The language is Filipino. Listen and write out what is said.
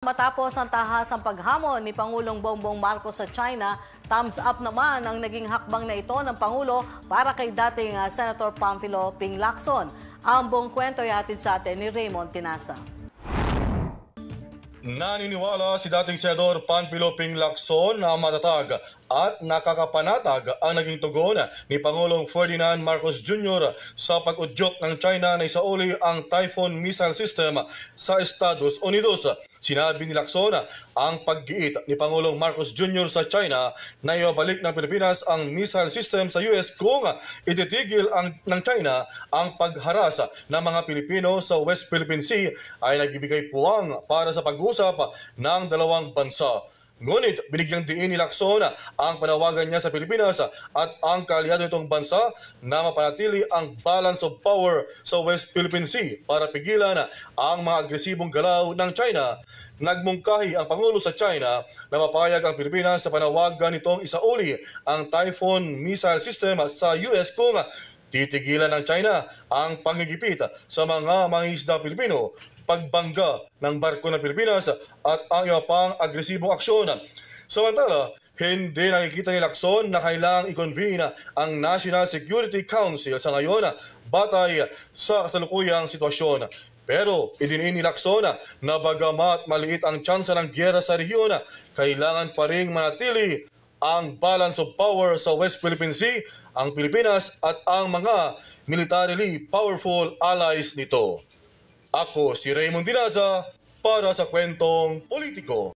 Matapos ang tahasang paghamon ni Pangulong Bongbong Marcos sa China, thumbs up naman ang naging hakbang na ito ng Pangulo para kay dating Senator Pamphilo Ping Lacson. Ang buong kwento ay hatid sa atin ni Raymond Tinasa. Naniniwala si dating Senador Pamphilo Ping Lacson na matatag at nakakapanatag ang naging tugon ni Pangulong Ferdinand Marcos Jr. sa pag-udyok ng China na isauli ang Typhoon missile system sa Estados Unidos. Sinabi ni Lacson ang paggiit ni Pangulong Marcos Jr. sa China na ibabalik ng Pilipinas ang missile system sa US kung ititigil ng China ang pagharas ng mga Pilipino sa West Philippine Sea ay nagbibigay puwang para sa pag-usap ng dalawang bansa. Ngunit binigyang diin ni Lacson ang panawagan niya sa Pilipinas at ang kaalyado nitong bansa na mapanatili ang balance of power sa West Philippine Sea para pigilan ang mga agresibong galaw ng China. Nagmungkahi ang Pangulo sa China na mapayag ang Pilipinas sa panawagan nitong isauli ang Typhoon missile system sa US kung titigilan ng China ang panggigipit sa mga mangingisdang Pilipino, pagbangga ng barko ng Pilipinas at ang iba pang agresibong aksyon. Samantala, hindi nakikita ni Lacson na kailangang i-convene ang National Security Council sa ngayon batay sa kasalukuyang sitwasyon. Pero idiniin ni Lacson na bagamat maliit ang tsansa ng gyera sa rehiyon, kailangan pa ring manatili ang balance of power sa West Philippine Sea, ang Pilipinas at ang mga militarily powerful allies nito. Ako si Raymond Tinasa para sa Kwentong Politiko.